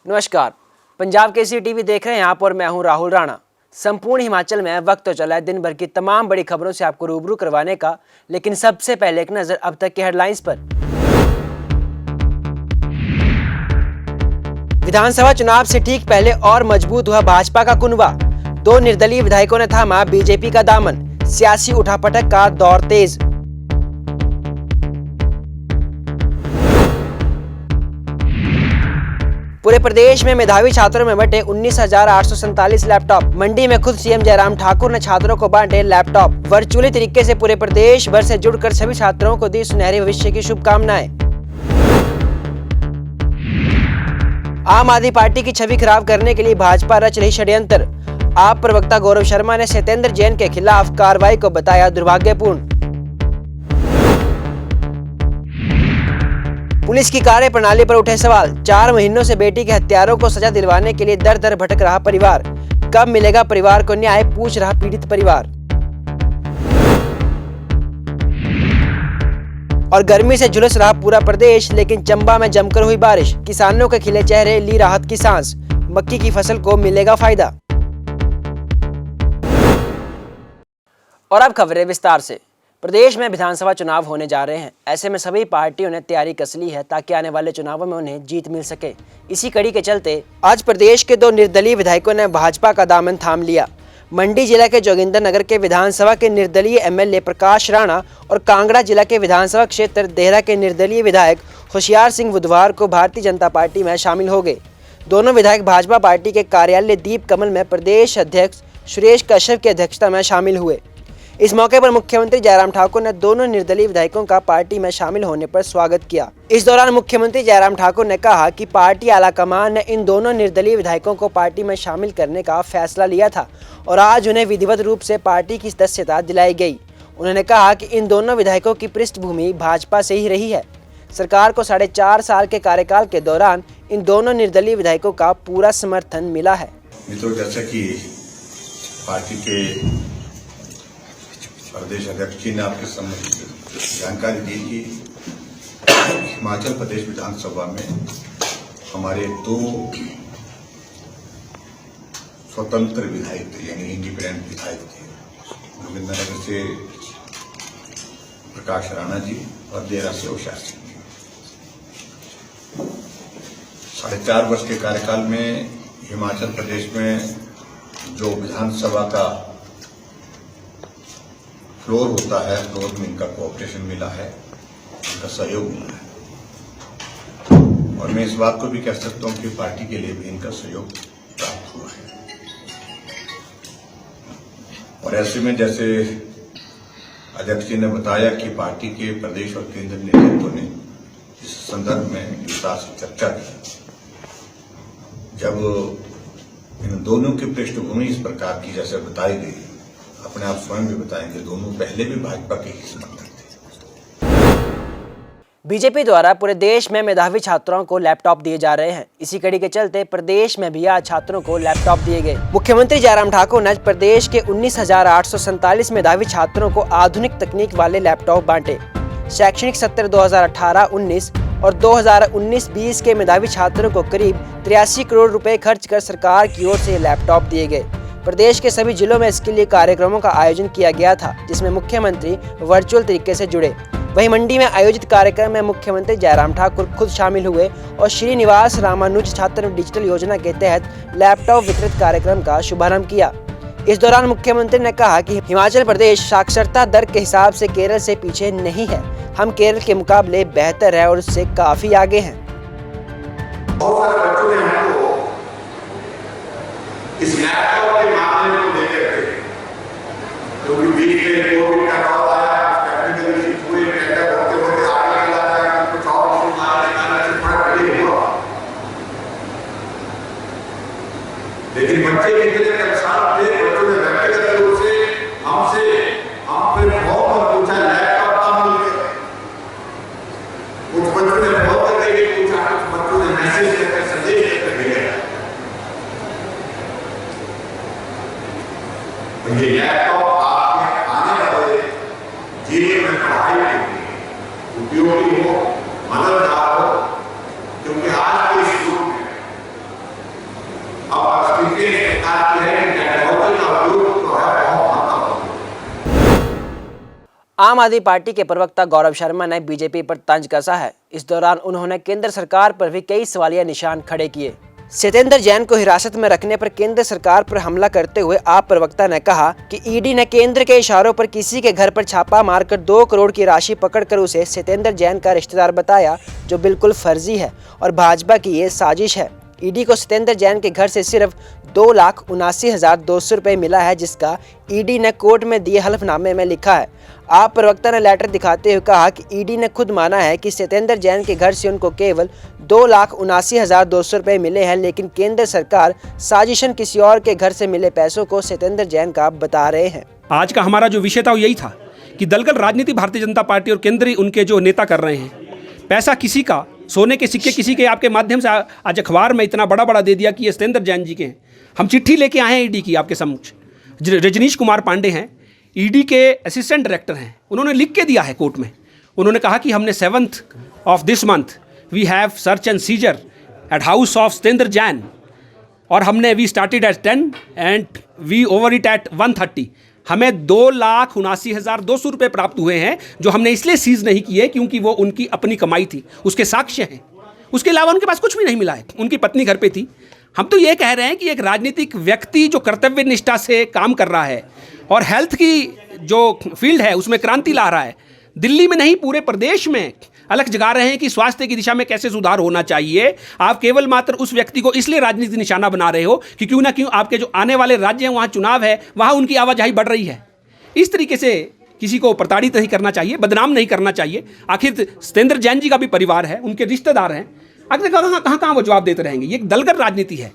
नमस्कार, पंजाब केसरी टीवी देख रहे हैं आप और मैं हूं राहुल राणा। संपूर्ण हिमाचल में वक्त तो चला है दिन भर की तमाम बड़ी खबरों से आपको रूबरू करवाने का, लेकिन सबसे पहले एक नजर अब तक के हेडलाइंस पर। विधानसभा चुनाव से ठीक पहले और मजबूत हुआ भाजपा का कुनबा। 2 निर्दलीय विधायकों ने थामा बीजेपी का दामन, सियासी उठापटक का दौर तेज। पूरे प्रदेश में मेधावी छात्रों में बंटे 19,847 लैपटॉप। मंडी में खुद सीएम जयराम ठाकुर ने छात्रों को बांटे लैपटॉप। वर्चुअली तरीके से पूरे प्रदेश भर से जुड़कर सभी छात्रों को दी सुनहरे भविष्य की शुभकामनाएं। आम आदमी पार्टी की छवि खराब करने के लिए भाजपा रच रही षड्यंत्र। आप प्रवक्ता गौरव शर्मा ने सत्येंद्र जैन के खिलाफ कार्रवाई को बताया दुर्भाग्यपूर्ण। पुलिस की कार्यप्रणाली पर उठे सवाल। 4 महीनों से बेटी के हत्यारों को सजा दिलवाने के लिए दर दर भटक रहा परिवार। कब मिलेगा परिवार को न्याय, पूछ रहा पीड़ित परिवार। और गर्मी से झुलस रहा पूरा प्रदेश, लेकिन चंबा में जमकर हुई बारिश। किसानों के खिले चेहरे, ली राहत की सांस। मक्की की फसल को मिलेगा फायदा। और अब खबरें विस्तार से। प्रदेश में विधानसभा चुनाव होने जा रहे हैं। ऐसे में सभी पार्टियों ने तैयारी कस ली है ताकि आने वाले चुनावों में उन्हें जीत मिल सके। इसी कड़ी के चलते आज प्रदेश के 2 निर्दलीय विधायकों ने भाजपा का दामन थाम लिया। मंडी जिला के जोगिंद्रनगर के विधानसभा के निर्दलीय एमएलए प्रकाश राणा और कांगड़ा जिला के विधानसभा क्षेत्र देहरा के निर्दलीय विधायक होशियार सिंह बुधवार को भारतीय जनता पार्टी में शामिल हो गए। दोनों विधायक भाजपा पार्टी के कार्यालय दीप कमल में प्रदेश अध्यक्ष सुरेश कश्यप की अध्यक्षता में शामिल हुए। इस मौके पर मुख्यमंत्री जयराम ठाकुर ने दोनों निर्दलीय विधायकों का पार्टी में शामिल होने पर स्वागत किया। इस दौरान मुख्यमंत्री जयराम ठाकुर ने कहा कि पार्टी आलाकमान ने इन दोनों निर्दलीय विधायकों को पार्टी में शामिल करने का फैसला लिया था और आज उन्हें विधिवत रूप से पार्टी की सदस्यता दिलाई गई। उन्होंने कहा कि इन दोनों विधायकों की पृष्ठभूमि भाजपा से ही रही है। सरकार को 4.5 साल के कार्यकाल के दौरान इन दोनों निर्दलीय विधायकों का पूरा समर्थन मिला है। मित्रों, जैसा कि पार्टी के प्रदेश अध्यक्ष जी ने आपके सम्बन्ध जानकारी दी कि हिमाचल प्रदेश विधानसभा में हमारे 2 स्वतंत्र विधायक थे, यानी इंडिपेंडेंट विधायक थे। जोगिंद्रनगर से प्रकाश राणा जी और देहरा से होशियार सिंह जी। 4.5 वर्ष के कार्यकाल में हिमाचल प्रदेश में जो विधानसभा का फ्लोर होता है, फ्लोर में इनका कोऑपरेशन मिला है, इनका सहयोग मिला है। और मैं इस बात को भी कह सकता हूं कि पार्टी के लिए भी इनका सहयोग प्राप्त हुआ है। और ऐसे में जैसे अध्यक्ष जी ने बताया कि पार्टी के प्रदेश और केंद्र नेतृत्व ने इस संदर्भ में विस्तार से चर्चा की। जब इन दोनों की पृष्ठभूमि इस प्रकार की जैसे बताई गई, अपने आप स्वयं भी बताएंगे, दोनों पहले भी भाजपा के ही समर्थक थे। बीजेपी द्वारा पूरे देश में मेधावी छात्रों को लैपटॉप दिए जा रहे हैं। इसी कड़ी के चलते प्रदेश में भी आज छात्रों को लैपटॉप दिए गए। मुख्यमंत्री जयराम ठाकुर ने प्रदेश के 19,847 मेधावी छात्रों को आधुनिक तकनीक वाले लैपटॉप बांटे। शैक्षणिक सत्र 2018-19 और 2019-20 के मेधावी छात्रों को करीब 83 करोड़ रुपए खर्च कर सरकार की ओर से लैपटॉप दिए गए। प्रदेश के सभी जिलों में इसके लिए कार्यक्रमों का आयोजन किया गया था, जिसमें मुख्यमंत्री वर्चुअल तरीके से जुड़े। वहीं मंडी में आयोजित कार्यक्रम में मुख्यमंत्री जयराम ठाकुर खुद शामिल हुए और श्रीनिवास रामानुज छात्र डिजिटल योजना के तहत लैपटॉप वितरित कार्यक्रम का शुभारंभ किया। इस दौरान मुख्यमंत्री ने कहा कि हिमाचल प्रदेश साक्षरता दर के हिसाब से केरल से पीछे नहीं है। हम केरल के मुकाबले बेहतर है और उससे काफी आगे हैं। इस लैपटॉप के मामले को लेकर के क्योंकि बीच में कोविड का दौर आया, टेक्निकली पूरे बेहतर होते होते आगे चला जाएगा, कुछ और से फर्क नहीं हुआ। लेकिन बच्चे कितने परेशान थे, बच्चों ने व्यक्तिगत रूप से हम पे बहुत पूछा लैपटॉप का मिल गया। कुछ बच्चों ने बहुत करके पूछा, कुछ बच्चों ने मैसेज करके संदेश करके भेजा। ये लैपटॉप आपके आने वाले जीवन में पढ़ाई के लिए उपयोगी हो, मददगार हो, क्योंकि आज के इस युग में अब स्थिति इस प्रकार की है कि टेक्नोलॉजी का उपयोग जो है बहुत महत्वपूर्ण है। आम आदमी पार्टी के प्रवक्ता गौरव शर्मा ने बीजेपी पर तंज कसा है। इस दौरान उन्होंने केंद्र सरकार पर भी कई सवालिया निशान खड़े किए। सत्येंद्र जैन को हिरासत में रखने पर केंद्र सरकार पर हमला करते हुए आप प्रवक्ता ने कहा कि ईडी ने केंद्र के इशारों पर किसी के घर पर छापा मारकर 2 करोड़ की राशि पकड़कर उसे सत्येंद्र जैन का रिश्तेदार बताया, जो बिल्कुल फर्जी है और भाजपा की ये साजिश है। ईडी को सत्येंद्र जैन के घर से सिर्फ 2,79,200 रुपये मिला है, जिसका ईडी ने कोर्ट में दिए हलफनामे में लिखा है। आप प्रवक्ता ने लेटर दिखाते हुए कहा कि ईडी ने खुद माना है कि सत्येंद्र जैन के घर से उनको केवल 2,79,200 रुपये मिले हैं, लेकिन केंद्र सरकार साजिशन किसी और के घर से मिले पैसों को सत्येंद्र जैन का बता रहे हैं। आज का हमारा जो विषय था वो यही था कि दलगत राजनीति भारतीय जनता पार्टी और केंद्रीय उनके जो नेता कर रहे हैं। पैसा किसी का, सोने के सिक्के किसी के आपके माध्यम से आज अखबार में इतना बड़ा दे दिया कि ये सत्येंद्र जैन जी के हैं। हम चिट्ठी लेके आए हैं ईडी की आपके समक्ष। रजनीश कुमार पांडे हैं, ईडी के असिस्टेंट डायरेक्टर हैं, उन्होंने लिख के दिया है कोर्ट में। उन्होंने कहा कि हमने 7th of this month we have search and seizure at house of Satyendra Jain, और हमने we started at 10 and we over it at 130। हमें 2,79,200 रुपये प्राप्त हुए हैं, जो हमने इसलिए सीज नहीं किए क्योंकि वो उनकी अपनी कमाई थी, उसके साक्ष्य हैं। उसके अलावा उनके पास कुछ भी नहीं मिला है। उनकी पत्नी घर पे थी। हम तो ये कह रहे हैं कि एक राजनीतिक व्यक्ति जो कर्तव्य निष्ठा से काम कर रहा है और हेल्थ की जो फील्ड है उसमें क्रांति ला रहा है, दिल्ली में नहीं पूरे प्रदेश में अलग जगा रहे हैं कि स्वास्थ्य की दिशा में कैसे सुधार होना चाहिए। आप केवल मात्र उस व्यक्ति को इसलिए राजनीति निशाना बना रहे हो कि क्यों ना क्यों आपके जो आने वाले राज्य हैं वहाँ चुनाव है, वहाँ उनकी आवाजाही बढ़ रही है। इस तरीके से किसी को प्रताड़ित नहीं करना चाहिए, बदनाम नहीं करना चाहिए। आखिर सत्येंद्र जैन जी का भी परिवार है, उनके रिश्तेदार हैं। आखिर कहाँ वो जवाब देते रहेंगे? ये एक दलगत राजनीति है।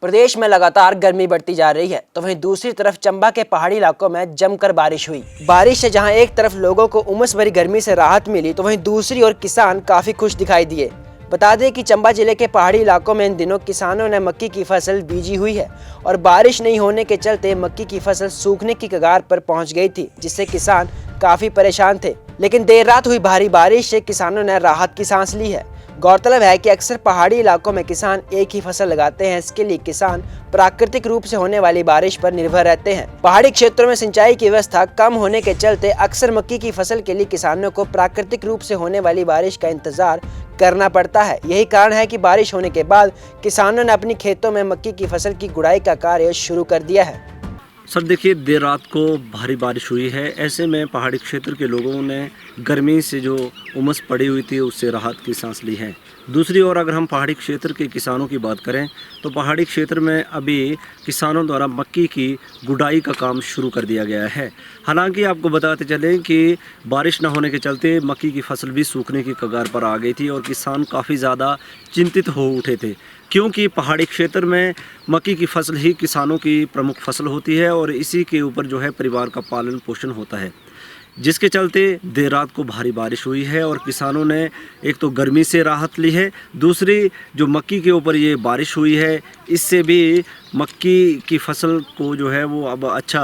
प्रदेश में लगातार गर्मी बढ़ती जा रही है, तो वहीं दूसरी तरफ चंबा के पहाड़ी इलाकों में जमकर बारिश हुई। बारिश से जहां एक तरफ लोगों को उमस भरी गर्मी से राहत मिली, तो वहीं दूसरी ओर किसान काफी खुश दिखाई दिए। बता दें कि चंबा जिले के पहाड़ी इलाकों में इन दिनों किसानों ने मक्की की फसल बीजी हुई है और बारिश नहीं होने के चलते मक्की की फसल सूखने की कगार पर पहुंच गई थी, जिससे किसान काफी परेशान थे। लेकिन देर रात हुई भारी बारिश से किसानों ने राहत की सांस ली है। गौरतलब है कि अक्सर पहाड़ी इलाकों में किसान एक ही फसल लगाते हैं। इसके लिए किसान प्राकृतिक रूप से होने वाली बारिश पर निर्भर रहते हैं। पहाड़ी क्षेत्रों में सिंचाई की व्यवस्था कम होने के चलते अक्सर मक्की की फसल के लिए किसानों को प्राकृतिक रूप से होने वाली बारिश का इंतजार करना पड़ता है। यही कारण है कि बारिश होने के बाद किसानों ने अपनी खेतों में मक्की की फसल की गुड़ाई का कार्य शुरू कर दिया है। सर देखिए, देर रात को भारी बारिश हुई है। ऐसे में पहाड़ी क्षेत्र के लोगों ने गर्मी से जो उमस पड़ी हुई थी उससे राहत की सांस ली है। दूसरी ओर अगर हम पहाड़ी क्षेत्र के किसानों की बात करें तो पहाड़ी क्षेत्र में अभी किसानों द्वारा मक्की की गुड़ाई का काम शुरू कर दिया गया है। हालांकि आपको बताते चलें कि बारिश न होने के चलते मक्की की फसल भी सूखने की कगार पर आ गई थी और किसान काफ़ी ज़्यादा चिंतित हो उठे थे, क्योंकि पहाड़ी क्षेत्र में मक्की की फसल ही किसानों की प्रमुख फसल होती है और इसी के ऊपर जो है परिवार का पालन पोषण होता है, जिसके चलते देर रात को भारी बारिश हुई है और किसानों ने एक तो गर्मी से राहत ली है, दूसरी जो मक्की के ऊपर ये बारिश हुई है इससे भी मक्की की फसल को जो है वो अब अच्छा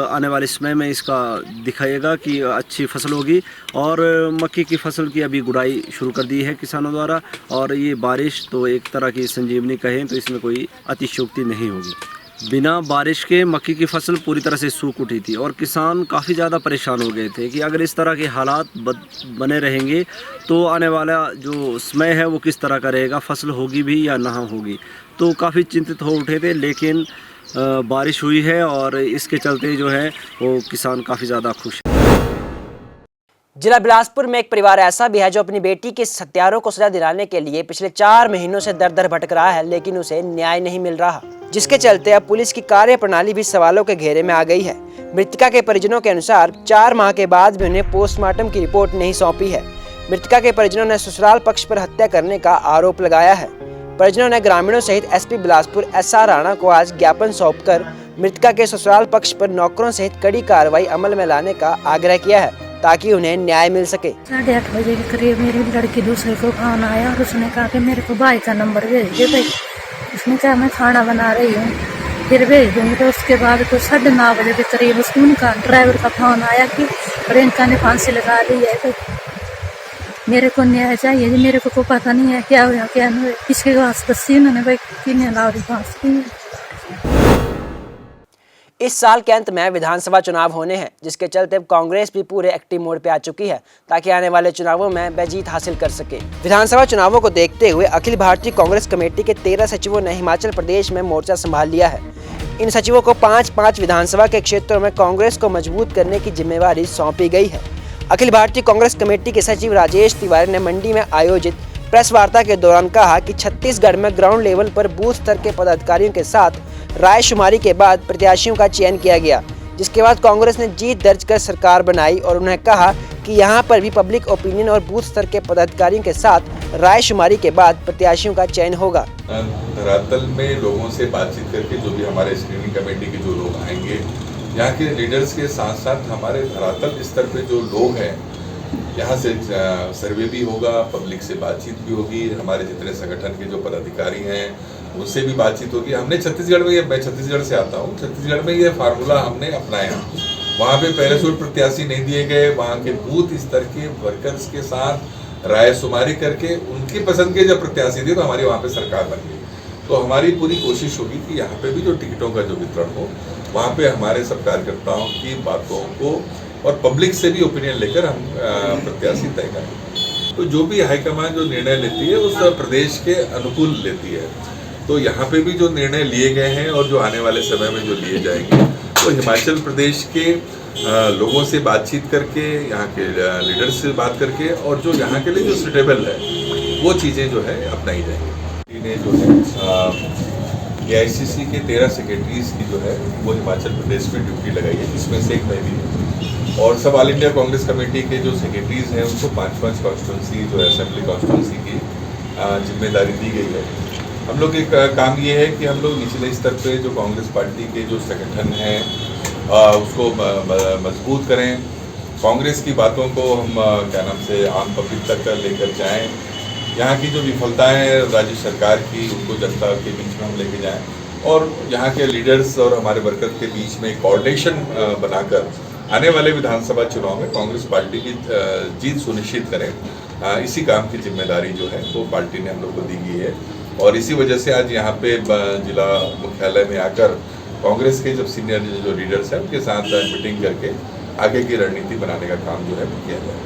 आने वाले समय में इसका दिखाएगा कि अच्छी फसल होगी। और मक्की की फसल की अभी गुड़ाई शुरू कर दी है किसानों द्वारा और ये बारिश तो एक तरह की संजीवनी कहें तो इसमें कोई अतिशयोक्ति नहीं होगी। बिना बारिश के मक्की की फसल पूरी तरह से सूख उठी थी और किसान काफ़ी ज़्यादा परेशान हो गए थे कि अगर इस तरह के हालात बने रहेंगे तो आने वाला जो समय है वो किस तरह का रहेगा, फसल होगी भी या ना होगी। तो काफ़ी चिंतित हो उठे थे, लेकिन बारिश हुई है और इसके चलते जो है वो किसान काफ़ी ज़्यादा खुश है। जिला बिलासपुर में एक परिवार ऐसा भी है जो अपनी बेटी के हत्यारों को सजा दिलाने के लिए पिछले 4 महीनों से दर दर भटक रहा है, लेकिन उसे न्याय नहीं मिल रहा, जिसके चलते अब पुलिस की कार्यप्रणाली भी सवालों के घेरे में आ गई है। मृतका के परिजनों के अनुसार 4 माह के बाद भी उन्हें पोस्टमार्टम की रिपोर्ट नहीं सौंपी है। मृतका के परिजनों ने ससुराल पक्ष पर हत्या करने का आरोप लगाया है। परिजनों ने ग्रामीणों सहित एसपी बिलासपुर SR राणा को आज ज्ञापन सौंपकर मृतका के ससुराल पक्ष पर नौकरों सहित कड़ी कार्रवाई अमल में लाने का आग्रह किया है ताकि उन्हें न्याय मिल सके। 8:30 बजे के करीब मेरी लड़की दूसरे को फोन आया और उसने कहा कि मेरे को भाई का नंबर भेज दे भाई। उसने कहा मैं खाना बना रही हूँ फिर भेज दूँगी। तो उसके बाद कुछ 9:30 बजे के करीब उसको उनका ड्राइवर का फोन आया कि प्रियंका ने फांसी लगा दी है। तो मेरे को न्याय चाहिए जी, मेरे को पता नहीं है क्या हुआ क्या नहीं हुआ, किसके वास्ते सी उन्होंने भाई किन्ने लाउरी फांस की। इस साल के अंत में विधानसभा चुनाव होने हैं, जिसके चलते अब कांग्रेस भी पूरे एक्टिव मोड पे आ चुकी है ताकि आने वाले चुनावों में वह जीत हासिल कर सके। विधानसभा चुनावों को देखते हुए अखिल भारतीय कांग्रेस कमेटी के 13 सचिवों ने हिमाचल प्रदेश में मोर्चा संभाल लिया है। इन सचिवों को 5-5 विधानसभा के क्षेत्रों में कांग्रेस को मजबूत करने की जिम्मेवारी सौंपी गई है। अखिल भारतीय कांग्रेस कमेटी के सचिव राजेश तिवारी ने मंडी में आयोजित प्रेस वार्ता के दौरान कहा कि छत्तीसगढ़ में ग्राउंड लेवल पर बूथ स्तर के पदाधिकारियों के साथ रायशुमारी के बाद प्रत्याशियों का चयन किया गया, जिसके बाद कांग्रेस ने जीत दर्ज कर सरकार बनाई और उन्होंने कहा कि यहां पर भी पब्लिक ओपिनियन और बूथ स्तर के पदाधिकारियों के साथ रायशुमारी के बाद प्रत्याशियों का चयन होगा। धरातल में लोगों से बातचीत करके जो भी हमारे स्क्रीनिंग कमेटी के जो लोग आएंगे, यहाँ के लीडर्स के साथ साथ हमारे धरातल स्तर पे जो लोग हैं, यहाँ से सर्वे भी होगा, पब्लिक से बातचीत भी होगी, हमारे जितने संगठन के जो पदाधिकारी हैं उनसे भी बातचीत होगी। हमने छत्तीसगढ़ में, मैं छत्तीसगढ़ से आता हूँ, छत्तीसगढ़ में ये फार्मूला हमने अपनाया। वहाँ पे पैराशूट प्रत्याशी नहीं दिए गए, वहाँ के बूथ स्तर के वर्कर्स के साथ रायशुमारी करके उनकी पसंद के जब प्रत्याशी थे तो हमारी वहाँ पे सरकार बन गई। तो हमारी पूरी कोशिश होगी कि यहाँ पे भी जो टिकटों का जो वितरण हो, वहाँ पे हमारे सब कार्यकर्ताओं की बातों को और पब्लिक से भी ओपिनियन लेकर हम प्रत्याशी तय करेंगे। तो जो भी हाईकमान जो निर्णय लेती है उस प्रदेश के अनुकूल लेती है। तो यहाँ पे भी जो निर्णय लिए गए हैं और जो आने वाले समय में जो लिए जाएंगे, तो हिमाचल प्रदेश के लोगों से बातचीत करके, यहाँ के लीडर से बात करके और जो यहाँ के लिए जो सुटेबल है वो चीज़ें जो है अपनाई जाएंगी। ने जो है AICC के 13 सेक्रेटरीज की जो है वो हिमाचल प्रदेश में ड्यूटी लगाई है, जिसमें से एक मैं भी हूँ। और सब ऑल इंडिया कांग्रेस कमेटी के जो सेक्रेटरीज हैं उनको 5-5 कॉन्स्टिट्यूंसी जो असेंबली कॉन्स्टिट्यूंसी की जिम्मेदारी दी गई है। हम लोग एक काम ये है कि हम लोग निचले स्तर पे जो कांग्रेस पार्टी के जो संगठन हैं उसको मजबूत करें, कांग्रेस की बातों को हम क्या नाम से आम पब्लिक तक लेकर जाएं, यहाँ की जो विफलताएं राज्य सरकार की उनको जनता के बीच में हम लेके जाएं और यहाँ के लीडर्स और हमारे वर्कर्स के बीच में कोऑर्डिनेशन बनाकर आने वाले विधानसभा चुनाव में कांग्रेस पार्टी की जीत सुनिश्चित करें। इसी काम की जिम्मेदारी जो है वो पार्टी ने हम लोग को दी गई है और इसी वजह से आज यहाँ पे जिला मुख्यालय में आकर कांग्रेस के जब सीनियर जो लीडर्स हैं उनके साथ मीटिंग करके आगे की रणनीति बनाने का काम जो है वो किया जाएगा।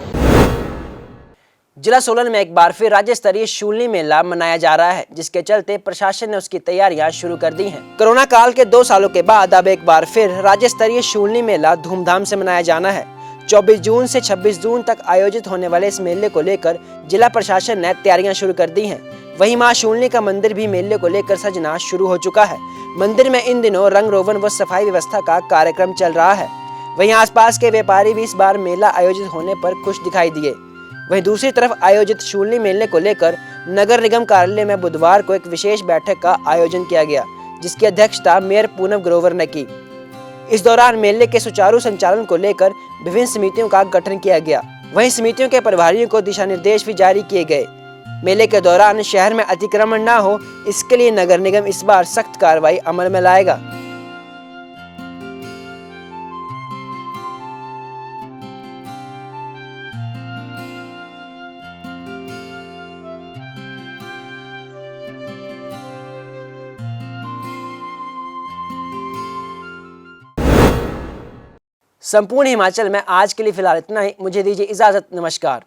जिला सोलन में एक बार फिर राज्य स्तरीय शूलनी मेला मनाया जा रहा है, जिसके चलते प्रशासन ने उसकी तैयारियां शुरू कर दी हैं। कोरोना काल के 2 सालों के बाद अब एक बार फिर राज्य स्तरीय शूलनी मेला धूमधाम से मनाया जाना है। 24 जून से 26 जून तक आयोजित होने वाले इस मेले को लेकर जिला प्रशासन ने तैयारियां शुरू कर दी हैं। वहीं मां शूलनी का मंदिर भी मेले को लेकर सजना शुरू हो चुका है। मंदिर में इन दिनों रंग रोगन व सफाई व्यवस्था का कार्यक्रम चल रहा है। वहीं आसपास के व्यापारी भी इस बार मेला आयोजित होने पर खुश दिखाई दिए। वहीं दूसरी तरफ आयोजित शूलनी मेले को लेकर नगर निगम कार्यालय में बुधवार को एक विशेष बैठक का आयोजन किया गया, जिसकी अध्यक्षता मेयर पूनम ग्रोवर ने की। इस दौरान मेले के सुचारू संचालन को लेकर विभिन्न समितियों का गठन किया गया। वहीं समितियों के प्रभारियों को दिशा निर्देश भी जारी किए गए। मेले के दौरान शहर में अतिक्रमण न हो, इसके लिए नगर निगम इस बार सख्त कार्रवाई अमल में लाएगा। संपूर्ण हिमाचल में आज के लिए फिलहाल इतना ही। मुझे दीजिए इजाजत। नमस्कार।